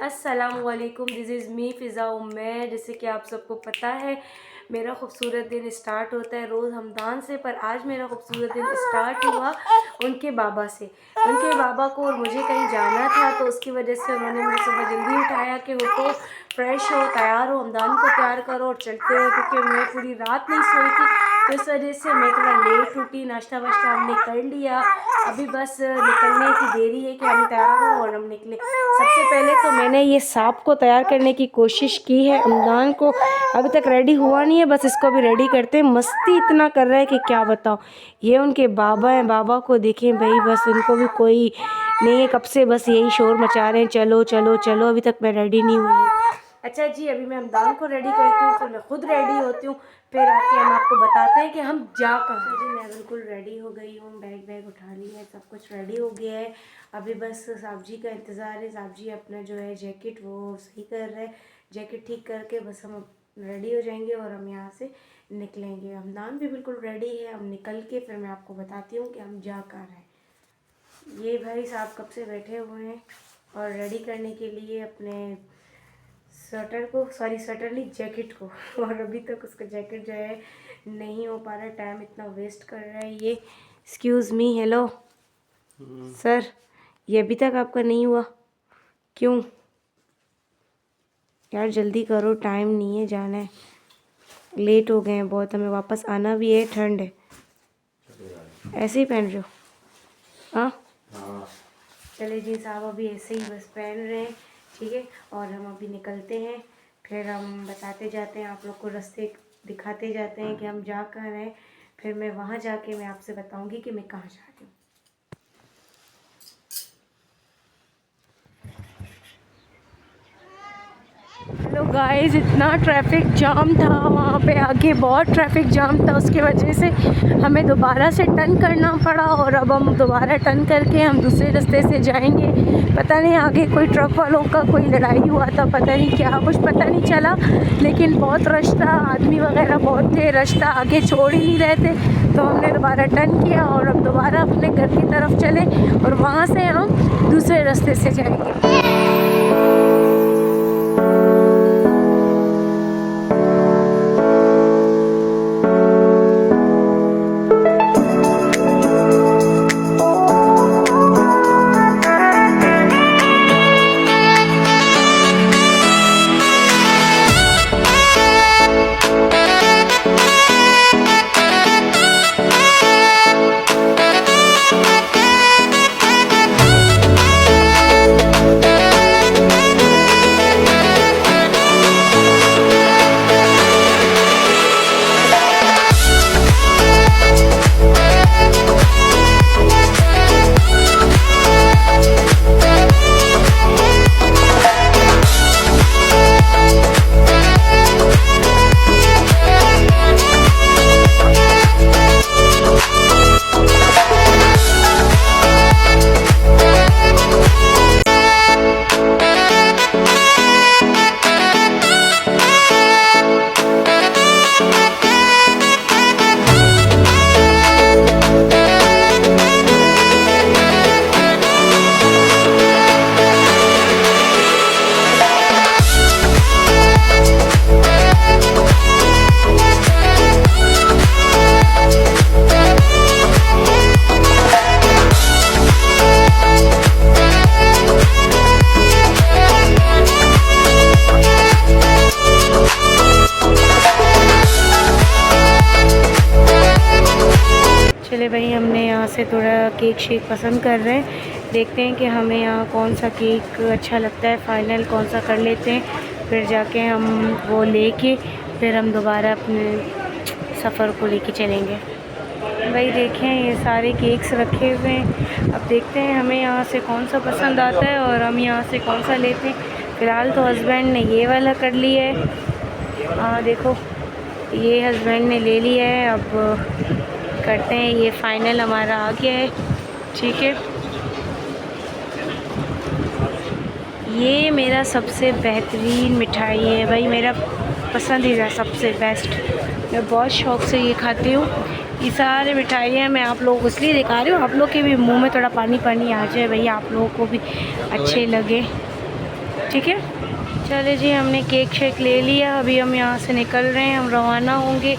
अस्सलामुअलैकुम, this is me फ़िज़ा उम्मैर। जैसे कि आप सबको पता है मेरा खूबसूरत दिन स्टार्ट होता है रोज़ हमदान से, पर आज मेरा खूबसूरत दिन स्टार्ट हुआ उनके बाबा से। उनके बाबा को और मुझे कहीं जाना था, तो उसकी वजह से उन्होंने मुझे सुबह जल्दी उठाया कि उठो, फ्रेश हो, तैयार हो, हमदान को तैयार करो और चलते हो, क्योंकि मैं पूरी रात नहीं सोई थी। तो इस वजह से मैं थोड़ा लेट उठी, नाश्ता वाश्ता हमने कर लिया। अभी बस निकलने की देरी है कि हम तैयार हों और हम निकले। सबसे पहले तो मैंने ये सांप को तैयार करने की कोशिश की है। हमदान को अभी तक रेडी हुआ नहीं है, बस इसको भी रेडी करते हैं। मस्ती इतना कर रहा है कि क्या बताऊँ। ये उनके बाबा हैं, बाबा को देखें भाई, बस उनको भी कोई नहीं है, कब से बस यही शोर मचा रहे हैं, चलो चलो चलो। अभी तक मैं रेडी नहीं हुई हूँ। अच्छा जी, अभी मैं हमदान को रेडी करती हूँ, फिर मैं खुद रेडी होती हूँ, फिर आके हम आपको बताते हैं कि हम जा कहाँ। जी मैं बिल्कुल रेडी हो गई हूँ, बैग उठा लिया है, सब कुछ रेडी हो गया है। अभी बस साहब जी का इंतज़ार है। साहब जी अपना जो है जैकेट वो सही कर रहे हैं, जैकेट ठीक करके बस हम रेडी हो जाएंगे और हम यहाँ से निकलेंगे। हमदान भी बिल्कुल रेडी है, हम निकल के फिर मैं आपको बताती हूँ कि हम जा कहाँ रहे हैं। ये भाई साहब कब से बैठे हुए हैं और रेडी करने के लिए अपने स्वेटर को, सॉरी स्वेटर नहीं, जैकेट को, और अभी तक उसका जैकेट जो है नहीं हो पा रहा है। टाइम इतना वेस्ट कर रहा है ये। एक्सक्यूज़ मी, हेलो सर, ये अभी तक आपका नहीं हुआ क्यों? यार जल्दी करो, टाइम नहीं है, जाना है, लेट हो गए हैं बहुत, हमें वापस आना भी है, ठंड है। ऐसे ही पहन रहे हो? हाँ चले जी साहब, अभी ऐसे ही बस पहन रहे हैं, ठीक है। और हम अभी निकलते हैं, फिर हम बताते जाते हैं, आप लोग को रास्ते दिखाते जाते हैं कि हम जा कहाँ रहे हैं। फिर मैं वहाँ जाके मैं आपसे बताऊँगी कि मैं कहाँ जा रही हूँ। हेलो गाइस, इतना ट्रैफिक जाम था वहाँ पे, आगे बहुत ट्रैफिक जाम था, उसकी वजह से हमें दोबारा से टर्न करना पड़ा। और अब हम दोबारा टर्न करके हम दूसरे रास्ते से जाएंगे। पता नहीं आगे कोई ट्रक वालों का कोई लड़ाई हुआ था, पता नहीं क्या, कुछ पता नहीं चला, लेकिन बहुत रश था, आदमी वगैरह बहुत थे, रश था, आगे छोड़ ही नहीं रहे थे। तो हमने दोबारा टर्न किया और अब दोबारा अपने घर की तरफ चले और वहाँ से हम दूसरे रास्ते से जाएंगे। चले भाई, हमने यहाँ से थोड़ा केक शेक पसंद कर रहे हैं, देखते हैं कि हमें यहाँ कौन सा केक अच्छा लगता है, फाइनल कौन सा कर लेते हैं, फिर जाके हम वो लेके फिर हम दोबारा अपने सफ़र को लेके चलेंगे। भाई देखें, ये सारे केक्स रखे हुए हैं, अब देखते हैं हमें यहाँ से कौन सा पसंद आता है और हम यहाँ से कौन सा लेते हैं। फ़िलहाल तो हस्बैंड ने ये वाला कर लिया है, हाँ देखो ये हस्बैंड ने ले लिया है। अब करते हैं, ये फाइनल हमारा आ गया है, ठीक है। ये मेरा सबसे बेहतरीन मिठाई है भाई, मेरा पसंदीदा सबसे बेस्ट, मैं बहुत शौक़ से ये खाती हूँ। ये सारे मिठाइयाँ मैं आप लोगों को इसलिए दिखा रही हूँ, आप लोग के भी मुंह में थोड़ा पानी पानी आ जाए भैया, आप लोगों को भी अच्छे लगे। ठीक है। चले जी, हमने केक शेक ले लिया, अभी हम यहाँ से निकल रहे हैं, हम रवाना होंगे।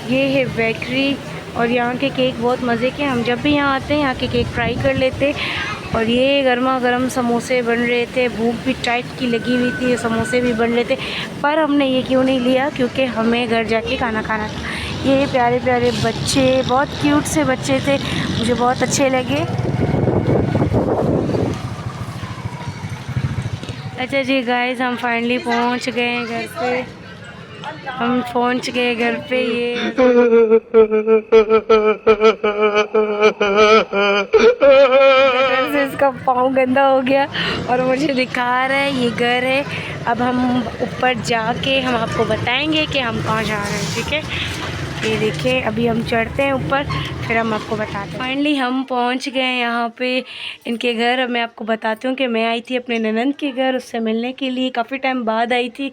ये है बेकरी और यहाँ के केक बहुत मज़े के, हम जब भी यहाँ आते हैं यहाँ के केक ट्राई कर लेते। और ये गर्मा गर्म समोसे बन रहे थे, भूख भी टाइट की लगी हुई थी, समोसे भी बन रहे थे, पर हमने ये क्यों नहीं लिया, क्योंकि हमें घर जाके खाना खाना था। ये प्यारे प्यारे बच्चे, बहुत क्यूट से बच्चे थे, मुझे बहुत अच्छे लगे। अच्छा जी गाइस, हम फाइनली पहुंच गए घर पे, हम पहुंच गए घर पे। ये गटर से इसका पाँव गंदा हो गया और मुझे दिखा रहा है ये घर है। अब हम ऊपर जाके हम आपको बताएंगे कि हम कहाँ जा रहे हैं, ठीक है। ये देखिए, अभी हम चढ़ते हैं ऊपर, फिर हम आपको बताते हैं। फाइनली हम पहुंच गए यहाँ पे इनके घर। अब मैं आपको बताती हूँ कि मैं आई थी अपने ननंद के घर, उससे मिलने के लिए, काफ़ी टाइम बाद आई थी।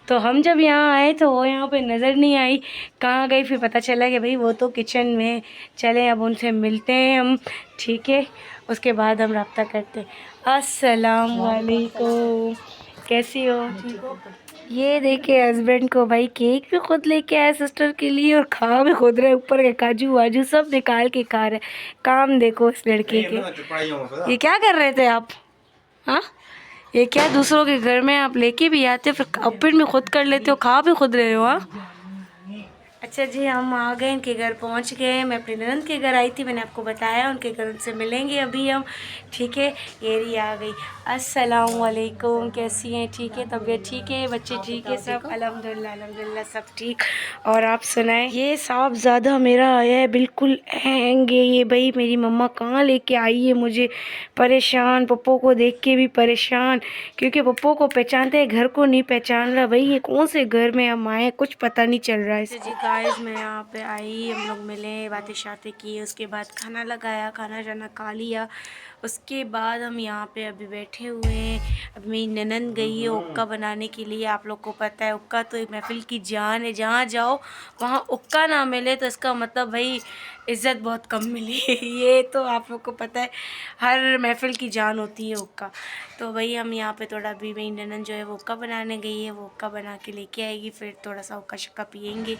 तो हम जब यहाँ आए तो वो यहाँ पे नज़र नहीं आई, कहाँ गई, फिर पता चला कि भाई वो तो किचन में। चलें अब उनसे मिलते हैं हम, ठीक है, उसके बाद हम रब्ता करते हैं। अस्सलाम वालेकुम, कैसी हो? ठीक हो? ये देखे हस्बैंड को, भाई केक भी खुद लेके आए सिस्टर के लिए और खा भी खुद रहे, ऊपर के काजू वाजू सब निकाल के खा रहे। काम देखो इस लड़के के। ये क्या कर रहे थे आप? हाँ, ये क्या दूसरों के घर में आप लेके भी आते हो, फिर ओपन में खुद कर लेते हो, खा भी खुद रहे हो? हाँ। अच्छा जी, हम आ गए, इनके घर पहुंच गए। मैं अपनी ननद के घर आई थी, मैंने आपको बताया, उनके घर उनसे मिलेंगे अभी हम, ठीक है। ये रही आ गई। अस्सलाम वालेकुम, कैसी हैं? ठीक है, तबीयत ठीक है, बच्चे ठीक है, सब अल्हम्दुलिल्लाह अल्हम्दुलिल्लाह सब ठीक। और आप सुनाएं? ये साहबज़ादा मेरा आया है, बिल्कुल हैंग है ये। भाई मेरी मम्मा कहाँ लेके आई है मुझे, परेशान, पप्पो को देख के भी परेशान, क्योंकि पप्पो को पहचानते हैं, घर को नहीं पहचान रहा। भाई ये कौन से घर में हम आए, कुछ पता नहीं चल रहा है जी। गाइस, मैं यहाँ पे आई, हम लोग मिले, बातें शातें की, उसके बाद खाना लगाया, खाना जाना खा लिया, उसके बाद हम यहाँ पे अभी बैठे हुए हैं। अब मेरी ननंद गई है उक्का बनाने के लिए। आप लोग को पता है उक्का तो एक महफिल की जान है, जहाँ जाओ वहाँ उक्का ना मिले तो इसका मतलब भाई इज़्ज़त बहुत कम मिली। ये तो आप लोग को पता है, हर महफिल की जान होती है उक्का। तो भाई हम यहाँ पे थोड़ा, अभी मेरी ननंद जो है वो उक्का बनाने गई है, वो उक्का बना के लेके आएगी, फिर थोड़ा सा उक्का शक्का पियेंगे,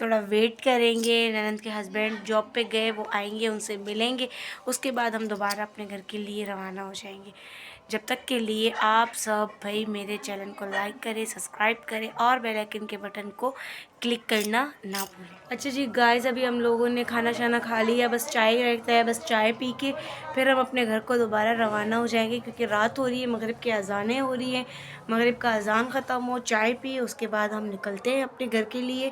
थोड़ा वेट करेंगे। ननंद के हस्बैंड जॉब पे गए, वो आएंगे, उनसे मिलेंगे, उसके बाद हम दोबारा अपने घर के लिए रवाना हो जाएंगे। जब तक के लिए आप सब भाई मेरे चैनल को लाइक करें, सब्सक्राइब करें और बेल आइकन के बटन को क्लिक करना ना भूलें। अच्छा जी गाइस, अभी हम लोगों ने खाना शाना खा लिया, बस चाय रहता है, बस चाय पी के फिर हम अपने घर को दोबारा रवाना हो जाएंगे, क्योंकि रात हो रही है, मगरिब की अज़ानें हो रही हैं। मगरिब का अज़ान ख़त्म हो, चाय पी, उसके बाद हम निकलते हैं अपने घर के लिए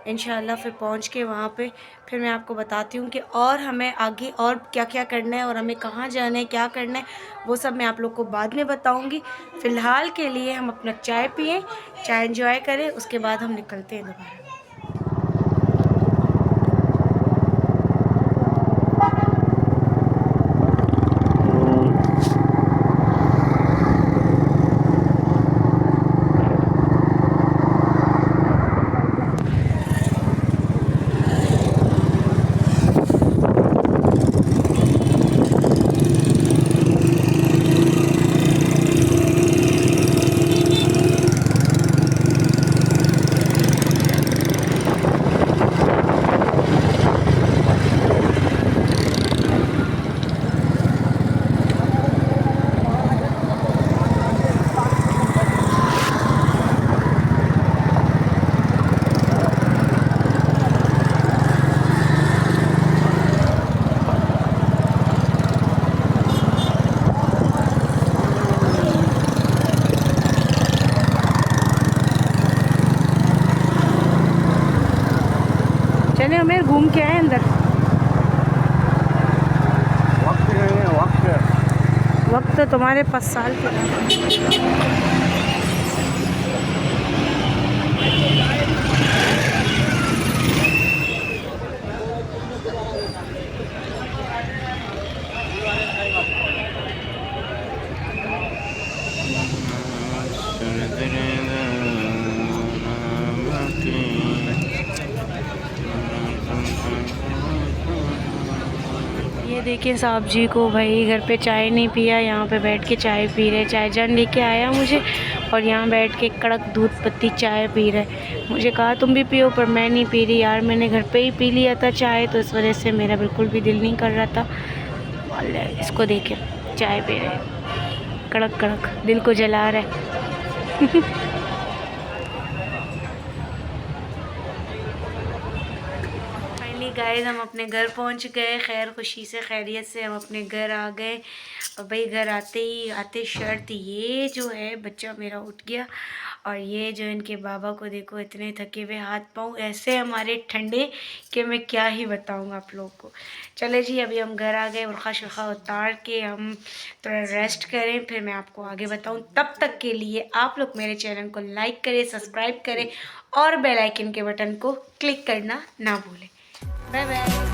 इंशाल्लाह। फिर पहुंच के वहाँ पे फिर मैं आपको बताती हूँ कि और हमें आगे और क्या क्या करना है और हमें कहाँ जाना है, क्या करना है, वो सब मैं आप लोग को बाद में बताऊँगी। फ़िलहाल के लिए हम अपना चाय पिएँ, चाय एंजॉय करें, उसके बाद हम निकलते हैं दोबारा। चले हमें घूम के आए अंदर। वक्त तो तुम्हारे 5 साल के ये देखिए साहब जी को भाई घर पे चाय नहीं पिया, यहाँ पे बैठ के चाय पी रहे। चाय जान लेके आया मुझे और यहाँ बैठ के कड़क दूध पत्ती चाय पी रहे। मुझे कहा तुम भी पियो, पर मैं नहीं पी रही यार, मैंने घर पे ही पी लिया था चाय, तो इस वजह से मेरा बिल्कुल भी दिल नहीं कर रहा था। और इसको देखे चाय पी रहे, कड़क कड़क, दिल को जला रहा है। गाइस हम अपने घर पहुंच गए, खैर खुशी से खैरियत से हम अपने घर आ गए। और भाई घर आते शर्त ये जो है बच्चा मेरा उठ गया, और ये जो इनके बाबा को देखो इतने थके हुए हाथ पाँव ऐसे हमारे ठंडे कि मैं क्या ही बताऊँ आप लोगों को। चले जी अभी हम घर आ गए, बुर्खा शुर्खा उतार के हम थोड़ा रेस्ट करें, फिर मैं आपको आगे बताऊँ। तब तक के लिए आप लोग मेरे चैनल को लाइक करें, सब्सक्राइब करें और बेल आइकन के बटन को क्लिक करना ना भूलें। Bye bye.